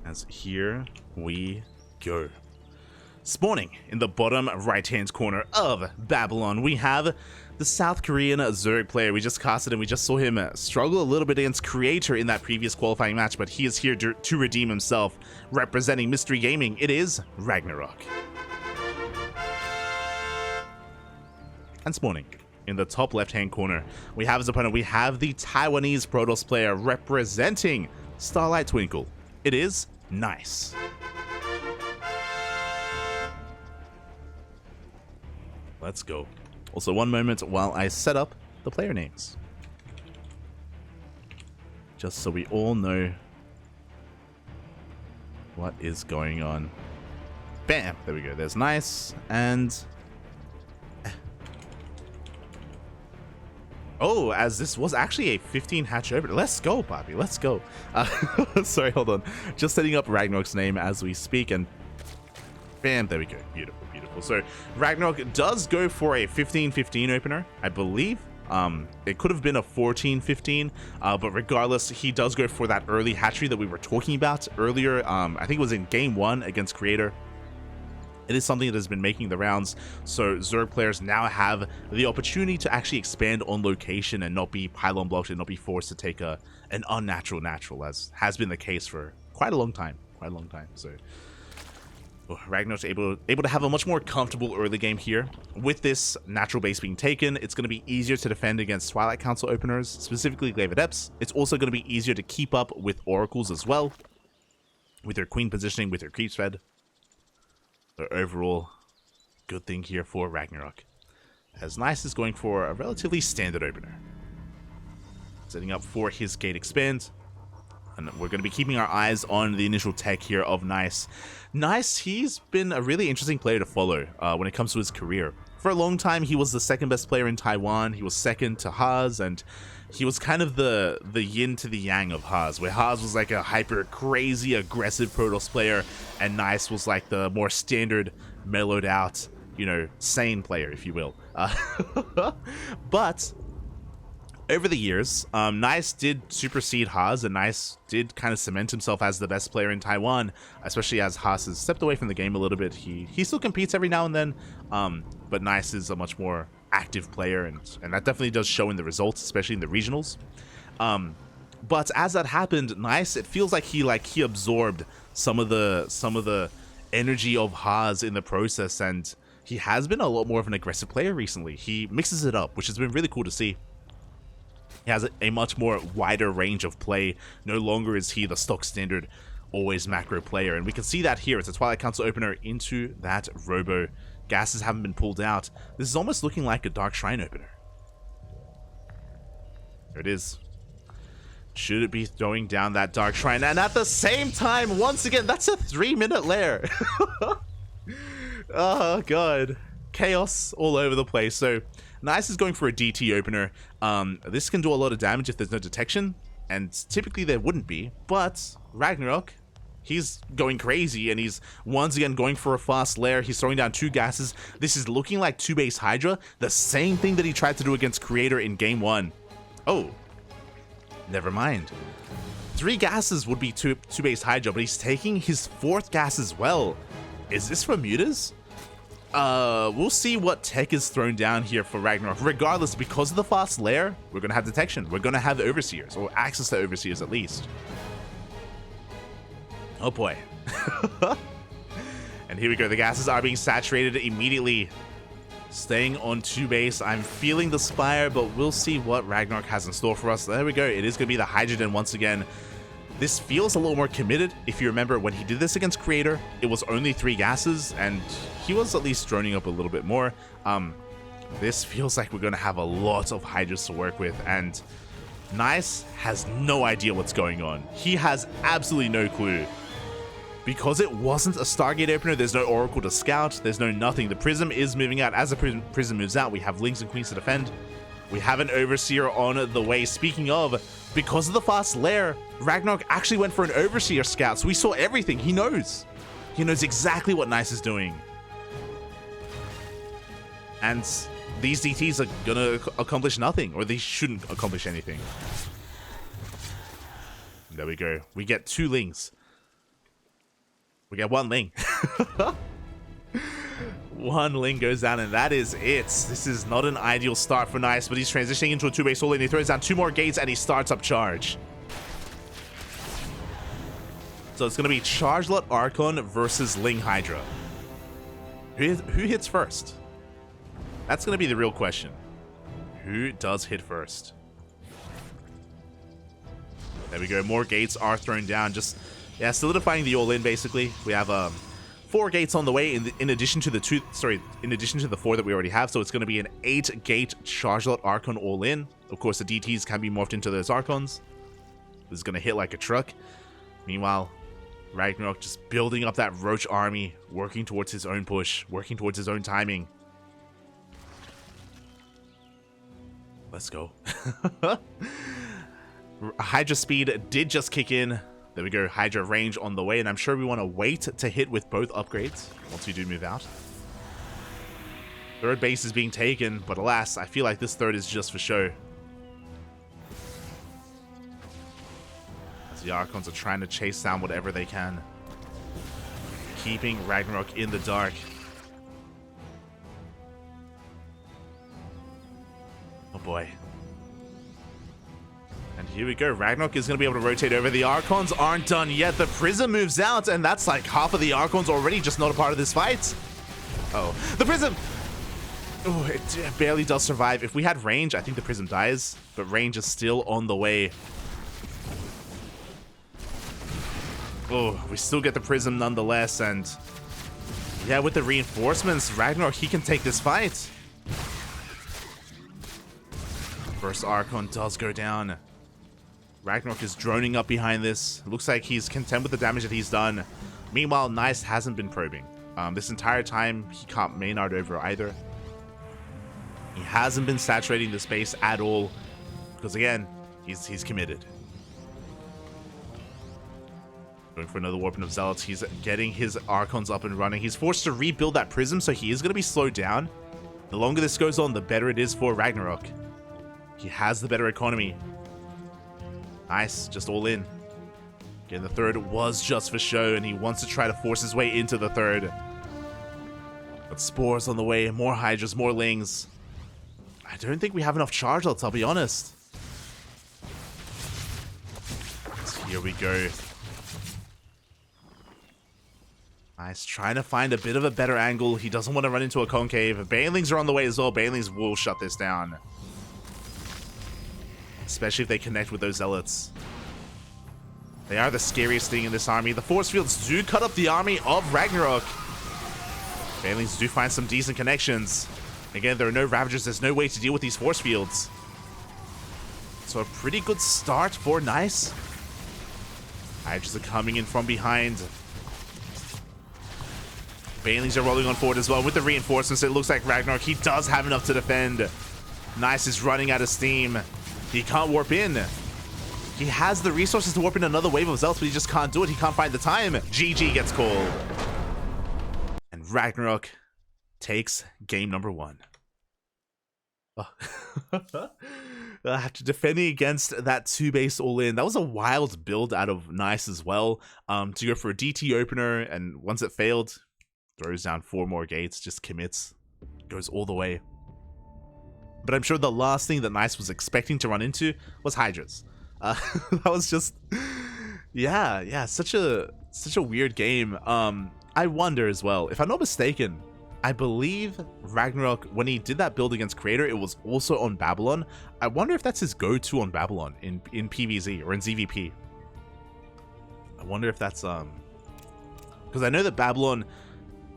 As here we go. Spawning in the bottom right-hand corner of Babylon, we have the South Korean Zerg player. We just casted and we just saw him struggle a little bit against Creator in that previous qualifying match, but he is here to redeem himself, representing Mystery Gaming. It is RagnaroK. And spawning in the top left-hand corner, we have his opponent. We have the Taiwanese Protoss player representing Starlight Twinkle. It is Nice. Let's go. Also, one moment while I set up the player names, just so we all know what is going on. Bam! There we go. There's Nice and... Oh, as this was actually a 15 hatch over. Let's go, Poppy. Let's go. Sorry, hold on. Just setting up RagnaroK's name as we speak, and bam, there we go. Beautiful, beautiful. So RagnaroK does go for a 15-15 opener, I believe. It could have been a 14-15, but regardless, he does go for that early hatchery that we were talking about earlier. I think it was in game 1 against Creator. It is something that has been making the rounds, so Zerg players now have the opportunity to actually expand on location and not be pylon blocked and not be forced to take an unnatural natural, as has been the case for quite a long time. So RagnaroK's able to have a much more comfortable early game here. With this natural base being taken, it's going to be easier to defend against Twilight Council openers, specifically Glaive Adepts. It's also going to be easier to keep up with Oracles as well, with their queen positioning, with their creeps fed. So overall, good thing here for RagnaroK, as Nice is going for a relatively standard opener. Setting up for his gate expand. And we're going to be keeping our eyes on the initial tech here of Nice. Nice, he's been a really interesting player to follow when it comes to his career. For a long time, he was the second best player in Taiwan. He was second to Haas, and he was kind of the yin to the yang of Haas, where Haas was like a hyper crazy aggressive Protoss player, and Nice was like the more standard, mellowed out, you know, sane player, if you will. But over the years, Nice did supersede Haas, and Nice did kind of cement himself as the best player in Taiwan, especially as Haas has stepped away from the game a little bit. He still competes every now and then, but Nice is a much more active player, and that definitely does show in the results, especially in the regionals. But as that happened, Nice, it feels like he absorbed some of the energy of Haas in the process, and he has been a lot more of an aggressive player recently. He mixes it up, which has been really cool to see. He has a much more wider range of play. No longer is he the stock standard, always macro player. And we can see that here. It's a Twilight Council opener into that Robo. Gases haven't been pulled out. This is almost looking like a Dark Shrine opener. There it is. Should it be throwing down that Dark Shrine? And at the same time, once again, that's a 3-minute lair. Oh, God. Chaos all over the place. So Nice is going for a DT opener. This can do a lot of damage if there's no detection, and typically there wouldn't be, but RagnaroK, he's going crazy, and he's once again going for a fast lair. He's throwing down 2 gases. This is looking like 2-base Hydra, the same thing that he tried to do against Creator in game 1. Oh, never mind. 3 gases would be 2-base Hydra, but he's taking his 4th gas as well. Is this for mutas? We'll see what tech is thrown down here for RagnaroK. Regardless, because of the fast lair, we're going to have detection. We're going to have Overseers, or access to Overseers at least. Oh boy. And here we go. The gases are being saturated immediately. Staying on 2-base. I'm feeling the Spire, but we'll see what RagnaroK has in store for us. There we go. It is going to be the Hydrogen once again. This feels a little more committed. If you remember, when he did this against Creator, it was only 3 gases, and he was at least droning up a little bit more. This feels like we're going to have a lot of Hydras to work with, and Nice has no idea what's going on. He has absolutely no clue. Because it wasn't a Stargate opener, there's no Oracle to scout, there's no nothing. The Prism is moving out. As the Prism moves out, we have Lings and Queens to defend. We have an Overseer on the way. Speaking of, because of the fast lair, RagnaroK actually went for an Overseer scout, so we saw everything. He knows. He knows exactly what Nice is doing. And these DTs are gonna accomplish nothing, or they shouldn't accomplish anything. There we go. We get 2 Lings. We get one Ling. One Ling goes down, and that is it. This is not an ideal start for Nice, but he's transitioning into a 2-base all-in. He throws down 2 more gates, and he starts up charge. So it's going to be Chargelot Archon versus Ling Hydra. Who hits first? That's going to be the real question. Who does hit first? There we go. More gates are thrown down. Just, yeah, solidifying the all-in, basically. We have 4 gates on the way in addition to the in addition to the 4 that we already have. So it's going to be an 8-gate Chargelot Archon all-in. Of course, the DTs can be morphed into those Archons. This is going to hit like a truck. Meanwhile, RagnaroK just building up that Roach army, working towards his own push, working towards his own timing. Let's go. Hydra speed did just kick in. There we go, Hydra range on the way, and I'm sure we want to wait to hit with both upgrades once we do move out. Third base is being taken, but alas, I feel like this third is just for show. As the Archons are trying to chase down whatever they can, keeping RagnaroK in the dark. Oh boy. And here we go. RagnaroK is going to be able to rotate over. The Archons aren't done yet. The Prism moves out, and that's like half of the Archons already just not a part of this fight. Oh, the Prism! Oh, it barely does survive. If we had range, I think the Prism dies, but range is still on the way. Oh, we still get the Prism nonetheless, and yeah, with the reinforcements, RagnaroK, he can take this fight. First Archon does go down. RagnaroK is droning up behind this. Looks like he's content with the damage that he's done. Meanwhile, Nice hasn't been probing. This entire time, he can't Maynard over either. He hasn't been saturating the space at all. Because again, he's committed. Going for another Warping of Zealots. He's getting his Archons up and running. He's forced to rebuild that Prism, so he is going to be slowed down. The longer this goes on, the better it is for RagnaroK. He has the better economy. Nice, just all in. Again, the third was just for show, and he wants to try to force his way into the third. But Spores on the way, more Hydras, more Lings. I don't think we have enough Chargelots, I'll be honest. So here we go. Nice, trying to find a bit of a better angle. He doesn't want to run into a concave. Banelings are on the way as well. Banelings will shut this down. Especially if they connect with those Zealots. They are the scariest thing in this army. The force fields do cut up the army of RagnaroK. Banelings do find some decent connections. Again, there are no Ravagers. There's no way to deal with these force fields. So a pretty good start for Nice. Hydras are coming in from behind. Banelings are rolling on forward as well with the reinforcements. It looks like RagnaroK, he does have enough to defend. Nice is running out of steam. He can't warp in. He has the resources to warp in another wave of Zealots, but he just can't do it. He can't find the time. GG gets called. And RagnaroK takes game number 1. Oh. After defending against that 2-base all-in, that was a wild build out of Nice as well. To go for a DT opener, and once it failed, throws down 4 more gates, just commits, goes all the way. But I'm sure the last thing that Nice was expecting to run into was Hydras. That was just, yeah, such a weird game. I wonder as well, if I'm not mistaken, I believe RagnaroK, when he did that build against Creator, it was also on Babylon. I wonder if that's his go-to on Babylon in PvZ or in ZvP. I wonder if that's because I know that Babylon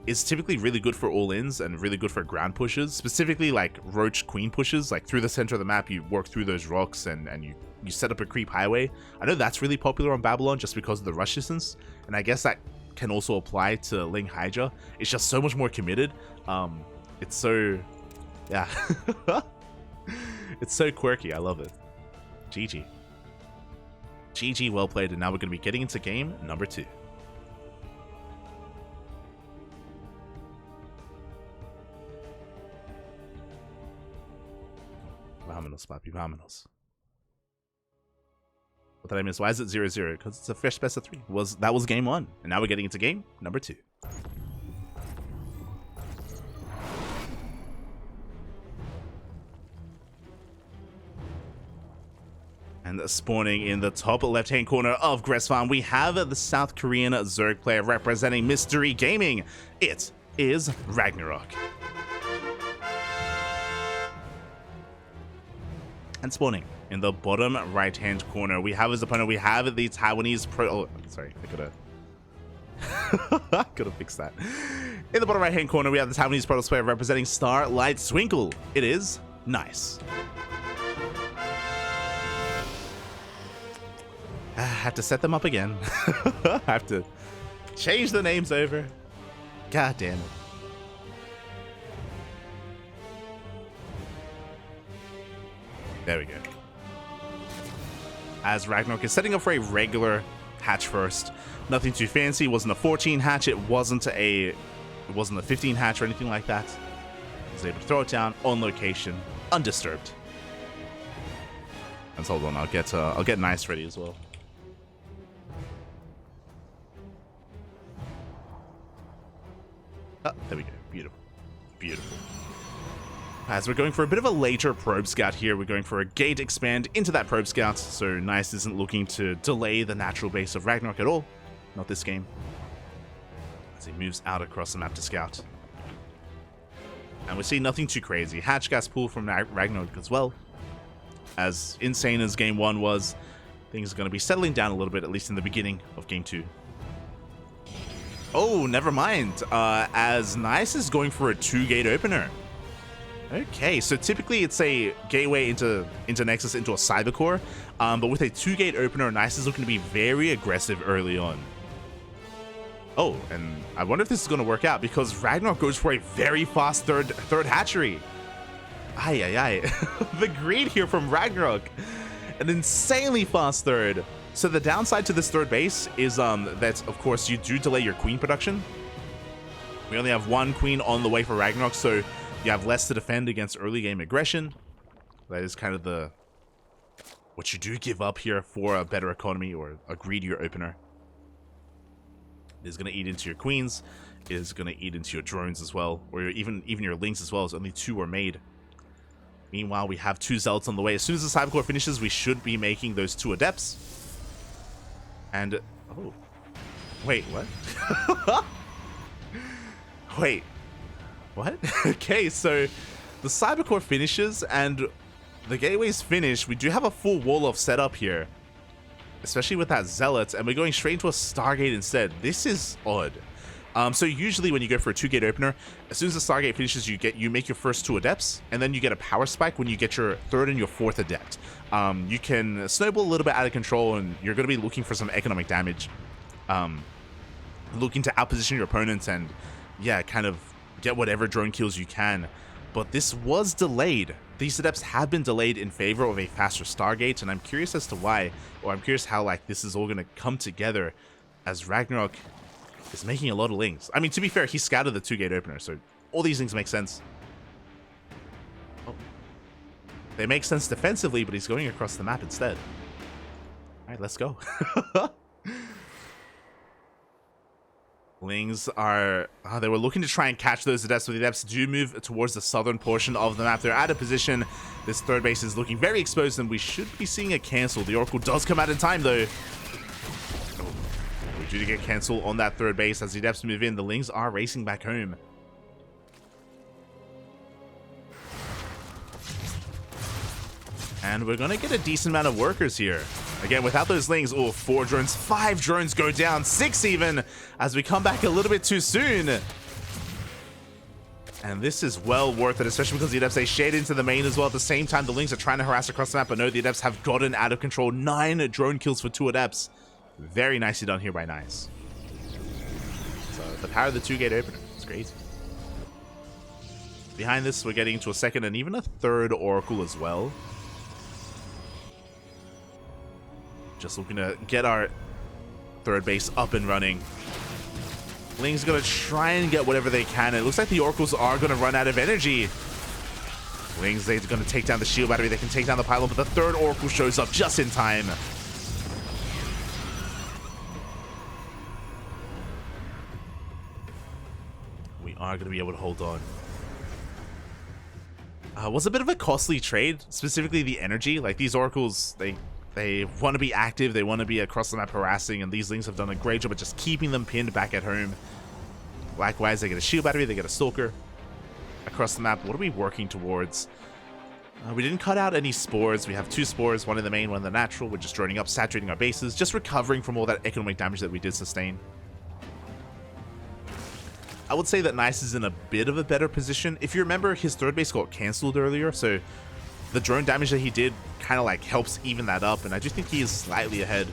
is typically really good for all-ins and really good for ground pushes, specifically like Roach Queen pushes, like through the center of the map, you work through those rocks and you set up a creep highway. I know that's really popular on Babylon just because of the rush distance, and I guess that can also apply to Ling Hydra. It's just so much more committed. It's so, yeah. It's so quirky, I love it. GG. GG, well played, and now we're going to be getting into game number 2. Vámonos, papi, vámonos. did I miss? Why is it 0-0? Because it's a fresh best of 3. That was game 1. And now we're getting into game number 2. And spawning in the top left-hand corner of Gress Farm, we have the South Korean Zerg player representing Mystery Gaming. It is RagnaroK. And spawning in the bottom right-hand corner, we have his opponent. We have the Taiwanese pro... Oh, sorry, I gotta... I gotta fix that. In the bottom right-hand corner, we have the Taiwanese Protoss player representing Starlight Swinkle. It is Nice. I have to set them up again. I have to change the names over. God damn it. There we go. As RagnaroK is setting up for a regular hatch first. Nothing too fancy. It wasn't a 14 hatch. It wasn't a 15 hatch or anything like that. I was able to throw it down on location, undisturbed. And so hold on, I'll get Nice ready as well. Oh, there we go. Beautiful. Beautiful. As we're going for a bit of a later probe scout here, we're going for a gate expand into that probe scout, so Nice isn't looking to delay the natural base of RagnaroK at all. Not this game. As he moves out across the map to scout. And we see nothing too crazy. Hatch gas pool from RagnaroK as well. As insane as game 1 was, things are going to be settling down a little bit, at least in the beginning of game 2. Oh, never mind. As Nice is going for a 2-gate opener. Okay, so typically it's a gateway into Nexus into a cyber core, but with a 2-gate opener, Nice is looking to be very aggressive early on. Oh, and I wonder if this is going to work out because RagnaroK goes for a very fast third hatchery. Aye. The greed here from RagnaroK. An insanely fast third. So the downside to this third base is that, of course, you do delay your queen production. We only have 1 queen on the way for RagnaroK, so you have less to defend against early game aggression. That is kind of what you do give up here for a better economy or a greedier opener. It is going to eat into your queens. It is going to eat into your drones as well, or even your links as well, as only 2 were made. Meanwhile, we have 2 zealots on the way. As soon as the cybercore finishes, we should be making those 2 adepts. And oh, wait, what? Wait, what? Okay, so the cybercore finishes and the gateways finish. We do have a full wall of setup here, especially with that zealot, and we're going straight into a Stargate instead. This is odd. So usually when you go for a 2-gate opener, as soon as the Stargate finishes, you make your first 2 adepts, and then you get a power spike when you get your 3rd and your 4th adept. You can snowball a little bit out of control, and you're going to be looking for some economic damage, looking to outposition your opponents, and yeah, kind of get whatever drone kills you can. But this was delayed. These adepts have been delayed in favor of a faster Stargate, and I'm curious as to why, or I'm curious how this is all going to come together as RagnaroK is making a lot of links. I mean, to be fair, he scouted the 2-gate opener, so all these things make sense. Oh. They make sense defensively, but he's going across the map instead. Alright, let's go. Lings are... they were looking to try and catch those adepts, but the adepts do move towards the southern portion of the map. They're out of position. This third base is looking very exposed, and we should be seeing a cancel. The Oracle does come out in time, though. Due to get cancelled on that third base as the adepts move in. The Lings are racing back home. And we're going to get a decent amount of workers here. Again, without those Lings, 4 drones, 5 drones go down, 6 even, as we come back a little bit too soon. And this is well worth it, especially because the adepts, they shade into the main as well. At the same time, the Lings are trying to harass across the map, but no, the adepts have gotten out of control. 9 drone kills for 2 adepts. Very nicely done here by Nice. So the power of the 2-gate opener. It's crazy. Behind this, we're getting into a 2nd and even a 3rd Oracle as well. Just looking to get our 3rd base up and running. Ling's going to try and get whatever they can. It looks like the Oracles are going to run out of energy. Ling's, they're going to take down the shield battery. They can take down the pylon, but the 3rd Oracle shows up just in time. are going to be able to hold on. Was a bit of a costly trade, specifically the energy. Like, these oracles, they want to be active, they want to be across the map harassing, and these lings have done a great job at just keeping them pinned back at home. Likewise, they get a shield battery, they get a stalker across the map. What are we working towards? We didn't cut out any spores. We have 2 spores, one in the main, one in the natural. We're just droning up, saturating our bases, just recovering from all that economic damage that we did sustain. I would say that Nice is in a bit of a better position. If you remember, his third base got cancelled earlier, so the drone damage that he did kind of like helps even that up, and I do think he is slightly ahead.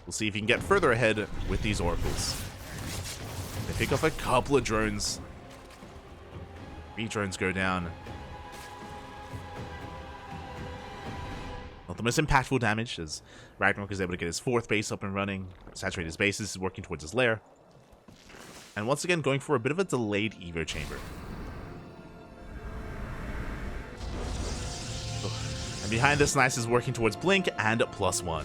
We'll see if he can get further ahead with these oracles. They pick off a couple of drones. 3 drones go down. Not the most impactful damage, as RagnaroK is able to get his 4th base up and running, saturate his bases, working towards his lair. And once again, going for a bit of a delayed Evo chamber. And behind this, Nice is working towards Blink and +1.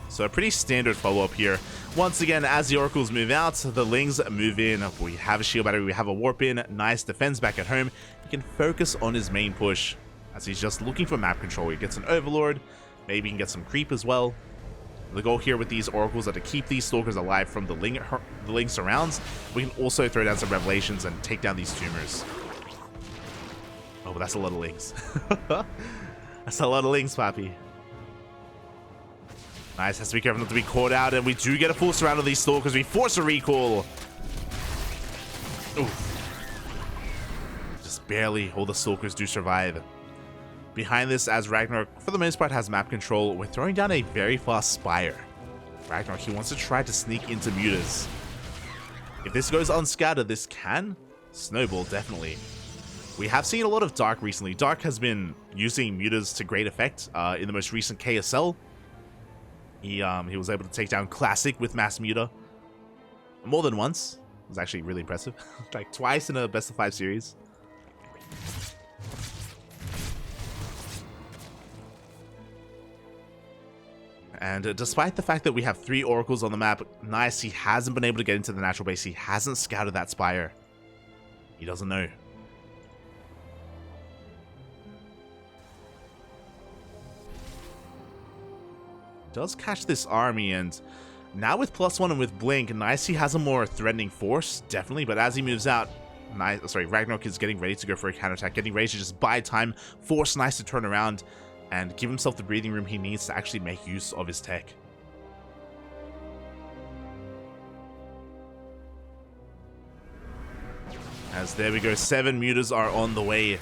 So a pretty standard follow-up here. Once again, as the oracles move out, the lings move in. We have a shield battery, we have a warp in. Nice defends back at home. He can focus on his main push, as he's just looking for map control. He gets an overlord, maybe he can get some creep as well. The goal here with these oracles are to keep these stalkers alive from the ling surrounds. We can also throw down some revelations and take down these tumors. Oh, but that's a lot of lings. That's a lot of lings, Papi. Nice, has to be careful not to be caught out, and we do get a full surround of these stalkers. We force a recall. Oof. Just barely. All the stalkers do survive. Behind this, as RagnaroK, for the most part, has map control, we're throwing down a very fast Spire. RagnaroK, he wants to try to sneak into mutas. If this goes unscattered, this can snowball, definitely. We have seen a lot of Dark recently. Dark has been using mutas to great effect in the most recent KSL. He was able to take down Classic with Mass Muta more than once. It was actually really impressive. Like twice in a best of 5 series. And despite the fact that we have 3 oracles on the map, Nice, he hasn't been able to get into the natural base. He hasn't scouted that Spire. He doesn't know. Does catch this army, and now with +1 and with Blink, Nice, he has a more threatening force, definitely, but as he moves out, RagnaroK is getting ready to go for a counterattack, getting ready to just buy time, force Nice to turn around, and give himself the breathing room he needs to actually make use of his tech. As there we go, 7 mutas are on the way.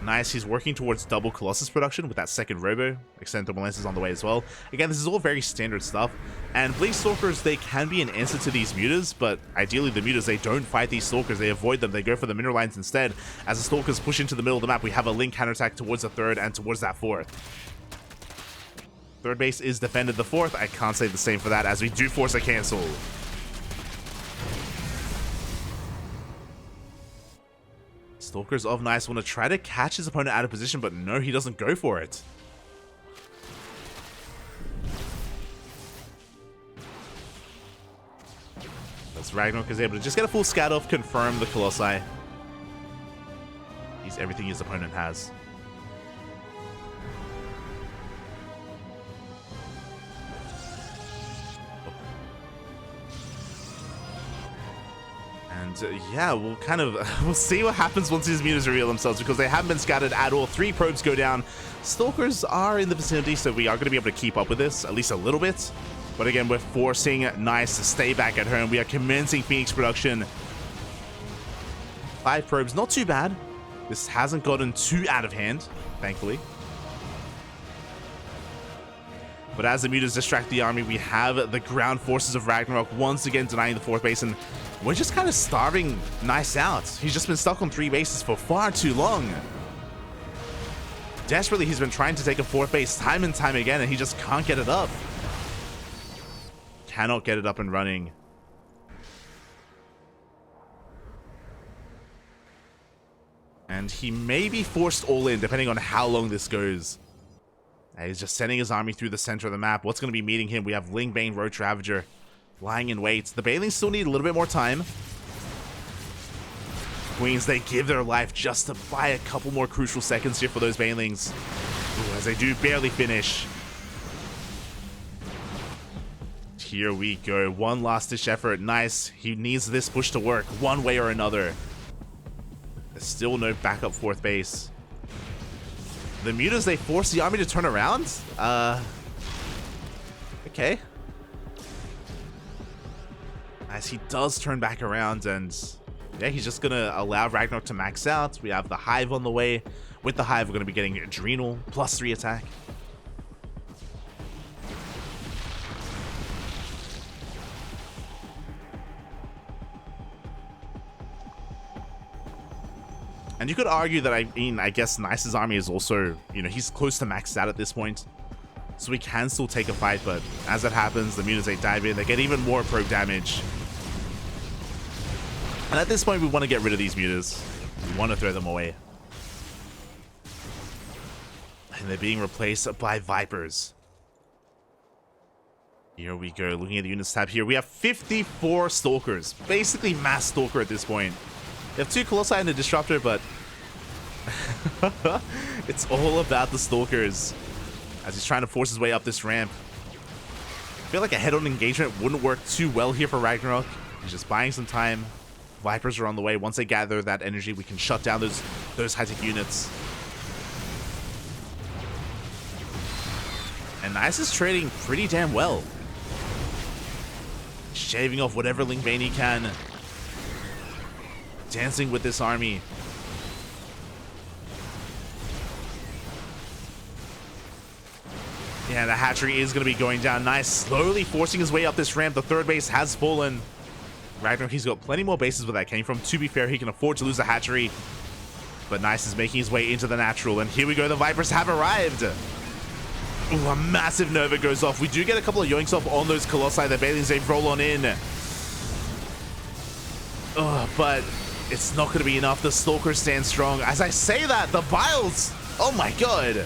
Nice, he's working towards double Colossus production with that second Robo. Extended Thermal is on the way as well. Again, this is all very standard stuff. And Blink Stalkers, they can be an answer to these mutas, but ideally the mutas, they don't fight these Stalkers. They avoid them. They go for the mineral lines instead. As the Stalkers push into the middle of the map, we have a Link counterattack towards the 3rd and towards that 4th. 3rd base is defended. The 4th, I can't say the same for that, as we do force a cancel. Stalkers of Nice want to try to catch his opponent out of position, but no, he doesn't go for it. As RagnaroK is able to just get a full scout off, confirm the Colossi. He's everything his opponent has. And yeah, we'll see what happens once these mutas reveal themselves, because they haven't been scattered at all. 3 probes go down. Stalkers are in the vicinity, so we are going to be able to keep up with this, at least a little bit. But again, we're forcing Nice to stay back at home. We are commencing Phoenix production. 5 probes, not too bad. This hasn't gotten too out of hand, thankfully. But as the mutas distract the army, we have the ground forces of RagnaroK once again denying the 4th base, and we're just kind of starving Nice out. He's just been stuck on 3 bases for far too long. Desperately, he's been trying to take a 4th base time and time again, and he just can't get it up. Cannot get it up and running. And he may be forced all in, depending on how long this goes. He's just sending his army through the center of the map. What's going to be meeting him? We have Lingbane, Roach Ravager. lying in wait. The Banelings still need a little bit more time. Queens, they give their life just to buy a couple more crucial seconds here for those Banelings. Ooh, as they do barely finish. Here we go. One last-ditch effort. Nice. He needs this push to work one way or another. There's still no backup fourth base. The Mutas, they force the army to turn around? Okay. As he does turn back around, and yeah, he's just gonna allow RagnaroK to max out. We have the Hive on the way. With the Hive, we're gonna be getting Adrenal, +3 attack. And you could argue that, I guess Nice's army is also, he's close to maxed out at this point. So we can still take a fight, but as it happens, the Mutas, they dive in, they get even more proc damage. And at this point, we want to get rid of these Mutas. We want to throw them away. And they're being replaced by Vipers. Here we go, looking at the units tab here. We have 54 Stalkers, basically mass Stalker at this point. You have 2 Colossi and a Disruptor, but it's all about the Stalkers as he's trying to force his way up this ramp. I feel like a head-on engagement wouldn't work too well here for RagnaroK. He's just buying some time. Vipers are on the way. Once they gather that energy, we can shut down those high-tech units. And Nice is trading pretty damn well. Shaving off whatever Link Bane he can. Dancing with this army. Yeah, the hatchery is going to be going down. Nice, slowly forcing his way up this ramp. The third base has fallen. RagnaroK, he's got plenty more bases where that came from. To be fair, he can afford to lose the hatchery. But Nice is making his way into the natural. And here we go, the Vipers have arrived. Ooh, a massive Nova goes off. We do get a couple of yoinks off on those Colossi. The Banelings, they roll on in. But it's not going to be enough. The Stalkers stand strong. As I say that, the Biles, oh my god.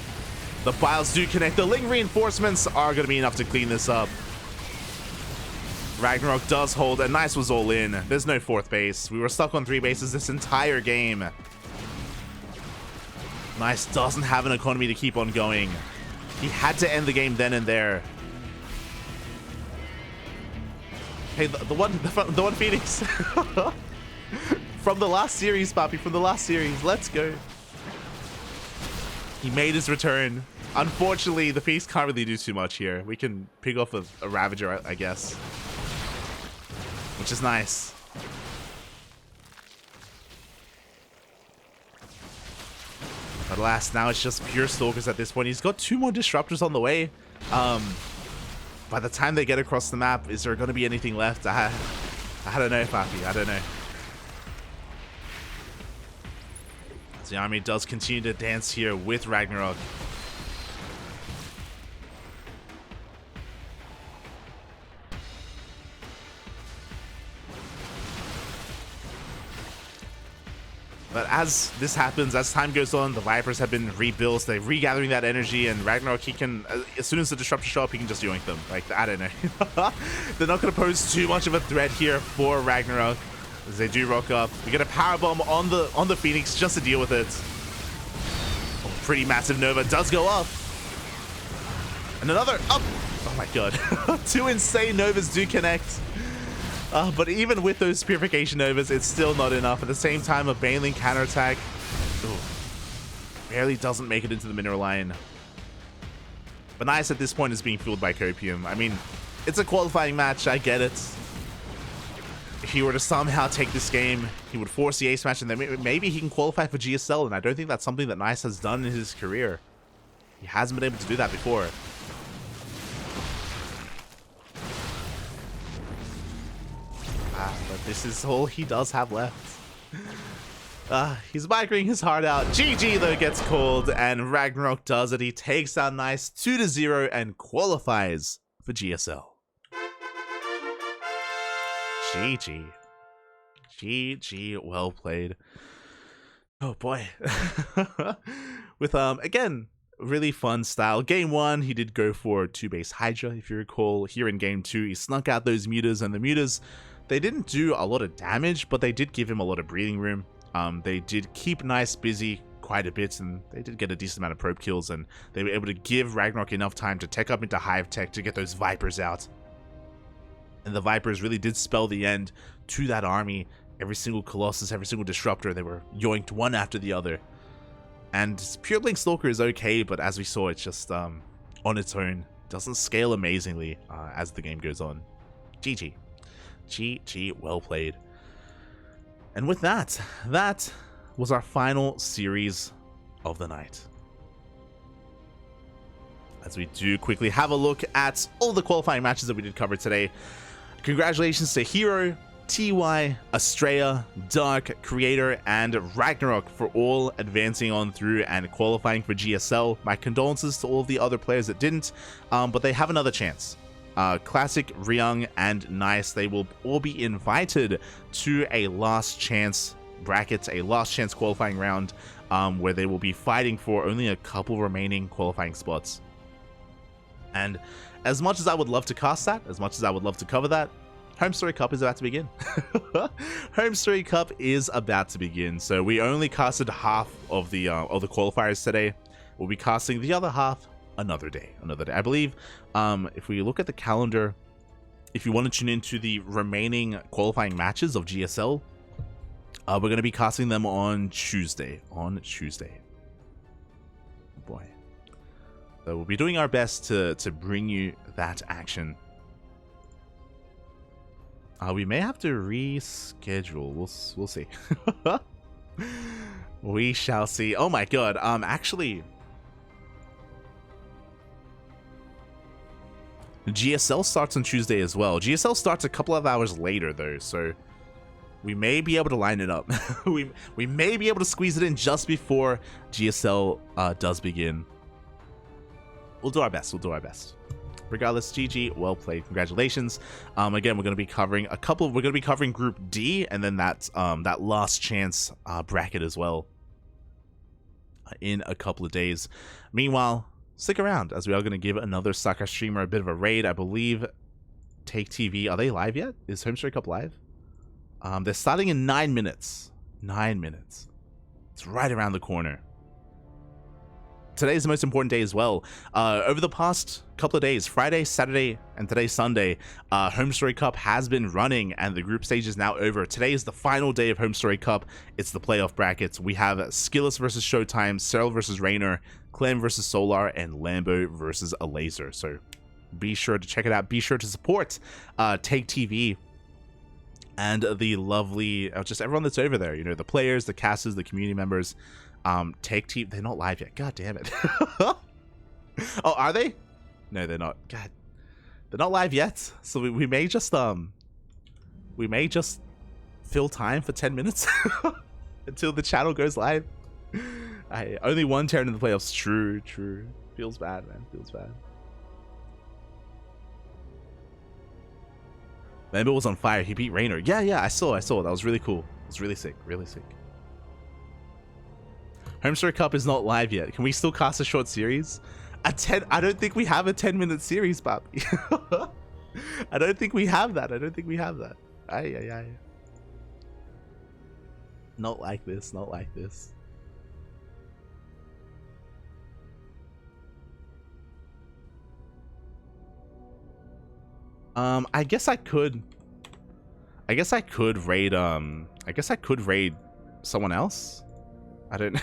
The Biles do connect. The Ling reinforcements are going to be enough to clean this up. RagnaroK does hold, and Nice was all in. There's no fourth base. We were stuck on 3 bases this entire game. Nice doesn't have an economy to keep on going. He had to end the game then and there. Hey, the one Phoenix. From the last series, Papi, from the last series. Let's go. He made his return. Unfortunately, the Phoenix can't really do too much here. We can pick off a Ravager, I guess. Which is nice. But alas, now it's just pure Stalkers at this point. He's got 2 more Disruptors on the way. By the time they get across the map, is there going to be anything left? I don't know, Papi. I don't know. The army does continue to dance here with RagnaroK. But as this happens, as time goes on, the Vipers have been rebuilt. They're regathering that energy, and RagnaroK, he can, as soon as the Disruptors show up, he can just yoink them. Like, I don't know. They're not going to pose too much of a threat here for RagnaroK. As they do rock up. We get a power bomb on the Phoenix just to deal with it. Oh, pretty massive Nova does go up. And another up. Oh my god. 2 insane Novas do connect. But even with those Purification Novas, it's still not enough. At the same time, a Baneling counterattack. Barely doesn't make it into the mineral line. But Nice at this point is being fueled by Copium. I mean, it's a qualifying match. I get it. If he were to somehow take this game, he would force the ace match, and then maybe he can qualify for GSL, and I don't think that's something that Nice has done in his career. He hasn't been able to do that before. But this is all he does have left. He's microing his heart out. GG, though, gets called, and RagnaroK does it. He takes down Nice 2-0 and qualifies for GSL. GG. GG, well played. Oh boy. With again, really fun style. Game 1, he did go for 2-base Hydra, if you recall. Here in Game 2, he snuck out those mutas, and the mutas, they didn't do a lot of damage, but they did give him a lot of breathing room. They did keep Nice busy quite a bit, and they did get a decent amount of probe kills, and they were able to give RagnaroK enough time to tech up into Hive Tech to get those Vipers out. And the Vipers really did spell the end to that army. Every single Colossus, every single Disruptor, they were yoinked one after the other. And Pure Blink Stalker is okay, but as we saw, it's just on its own. Doesn't scale amazingly as the game goes on. GG. GG, well played. And with that, that was our final series of the night. As we do quickly have a look at all the qualifying matches that we did cover today. Congratulations to Hero, TY, Astraea, Dark, Creator, and RagnaroK for all advancing on through and qualifying for GSL. My condolences to all of the other players that didn't, but they have another chance. Classic, Ryung, and Nice, they will all be invited to a last chance brackets, a last chance qualifying round, where they will be fighting for only a couple remaining qualifying spots. And as much as I would love to cast that, as much as I would love to cover that, Home Story Cup is about to begin. Home Story Cup is about to begin. So we only casted half of the qualifiers today. We'll be casting the other half another day. I believe if we look at the calendar, if you want to tune into the remaining qualifying matches of GSL, we're going to be casting them on Tuesday. Oh boy. So we'll be doing our best to bring you that action. We may have to reschedule. We'll see. We shall see. Oh my god. Actually, GSL starts on Tuesday as well. GSL starts a couple of hours later though, so we may be able to line it up. we may be able to squeeze it in just before GSL does begin. We'll do our best. Regardless, GG, well played, congratulations. Again, we're going to be covering we're going to be covering Group D, and then that last chance bracket as well in a couple of days. Meanwhile, stick around, as we are going to give another StarCraft streamer a bit of a raid. I believe Take TV, are they live yet? Is Home Story Cup live? They're starting in 9 minutes. 9 minutes. It's right around the corner. Today is the most important day as well. Over the past couple of days, Friday, Saturday, and today Sunday, Home Story Cup has been running, and the group stage is now over. Today is the final day of Home Story Cup. It's the playoff brackets. We have Skilless versus Showtime, Cyril versus Raynor, Clem versus Solar, and Lambo versus a Laser. So be sure to check it out. Be sure to support Take TV and the lovely, just everyone that's over there. You know, the players, the casters, the community members. Take TV, they're not live yet. God damn it. Oh, are they? No, they're not. God, they're not live yet. So we may just fill time for 10 minutes until the channel goes live. Only one turn in the playoffs. True. Feels bad, man. Feels bad. Lambo was on fire. He beat Raynor. Yeah, I saw. That was really cool. It was really sick. Home Story Cup is not live yet. Can we still cast a short series? I don't think we have a 10-minute series, Bobby. I don't think we have that. Aye. Not like this. I guess I could raid someone else. I don't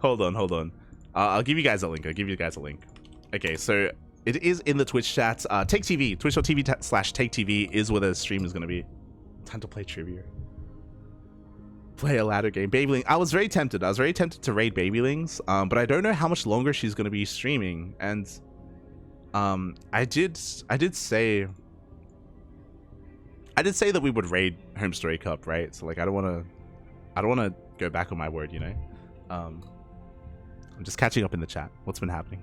hold on. I'll give you guys a link. Okay, so it is in the Twitch chat. Take TV, twitch.tv/TakeTV is where the stream is going to be. Time to play trivia. Play a ladder game. Babyling. I was very tempted to raid Babylings, but I don't know how much longer she's going to be streaming. And I did say that we would raid Home Story Cup, right? So like I don't want to go back on my word, you know. I'm just catching up in the chat. What's been happening?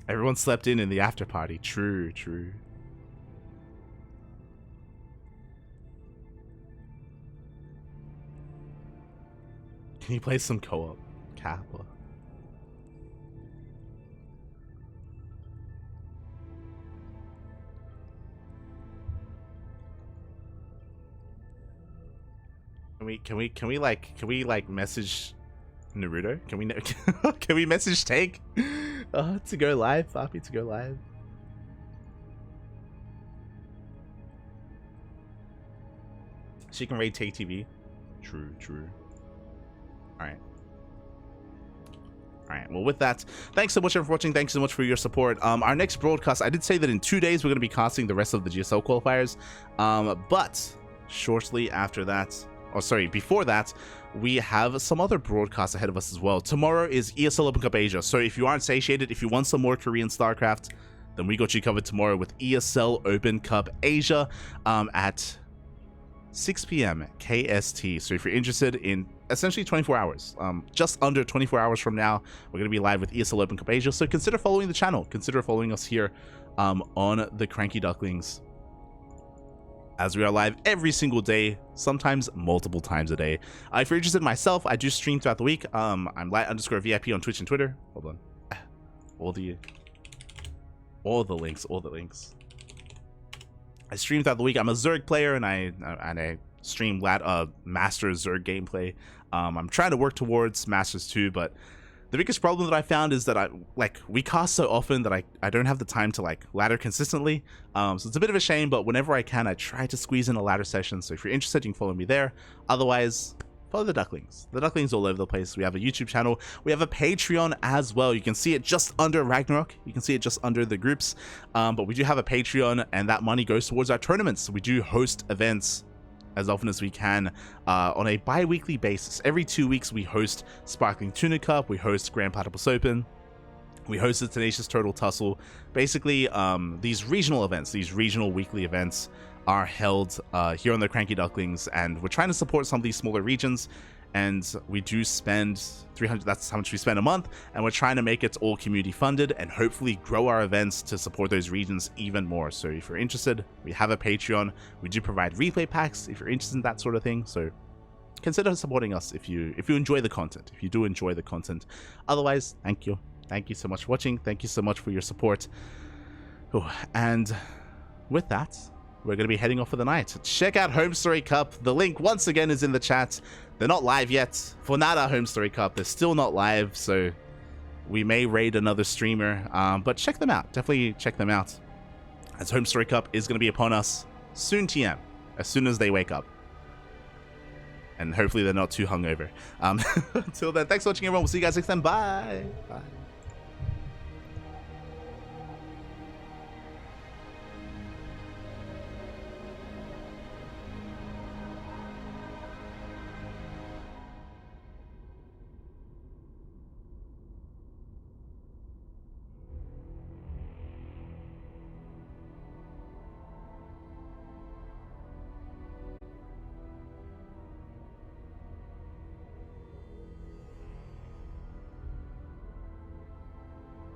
Everyone slept in the after party. True. Can you play some co-op? Kappa. Can we like message Naruto? Can we can we message Tank to go live? Happy to go live. She can raid Take TV. True. Alright. Alright, well with that, thanks so much for watching, thanks so much for your support. Our next broadcast, I did say that in 2 days we're going to be casting the rest of the GSL qualifiers, but shortly after that, or sorry, before that, we have some other broadcasts ahead of us as well. Tomorrow is ESL Open Cup Asia, so if you aren't satiated, if you want some more Korean StarCraft, then we got you covered tomorrow with ESL Open Cup Asia at 6 p.m. KST. So if you're interested in essentially 24 hours, just under 24 hours from now, we're going to be live with ESL Open Cup Asia. So consider following the channel. Consider following us here on the CranKy Ducklings, as we are live every single day, sometimes multiple times a day. If you're interested in myself, I do stream throughout the week. I'm light_VIP on Twitch and Twitter. Hold on. All the links. I stream throughout the week. I'm a Zerg player, and I stream Masters Zerg gameplay. I'm trying to work towards Masters 2, but the biggest problem that I found is that we cast so often that I don't have the time to ladder consistently. So it's a bit of a shame, but whenever I can, I try to squeeze in a ladder session. So if you're interested, you can follow me there. Otherwise, follow the Ducklings. The Ducklings all over the place. We have a YouTube channel. We have a Patreon as well. You can see it just under RagnaroK. You can see it just under the groups. But we do have a Patreon, and that money goes towards our tournaments. So we do host events as often as we can on a bi-weekly basis. Every 2 weeks, we host Sparkling Tuna Cup. We host Grand Platypus Open. We host the Tenacious Turtle Tussle. Basically, these regional events, these regional weekly events, are held here on the CranKy Ducklings, and we're trying to support some of these smaller regions, and we do spend 300, that's how much we spend a month, and we're trying to make it all community funded and hopefully grow our events to support those regions even more. So if you're interested, we have a Patreon. We do provide replay packs if you're interested in that sort of thing, so consider supporting us if you enjoy the content, if you do enjoy the content. Otherwise, thank you so much for watching, thank you so much for your support. And with that, we're going to be heading off for the night. Check out Home Story Cup. The link, once again, is in the chat. They're not live yet. For Nada Home Story Cup, they're still not live, so we may raid another streamer. But check them out. Definitely check them out, as Home Story Cup is going to be upon us soon TM, as soon as they wake up. And hopefully they're not too hungover. Until then, thanks for watching, everyone. We'll see you guys next time. Bye. Bye.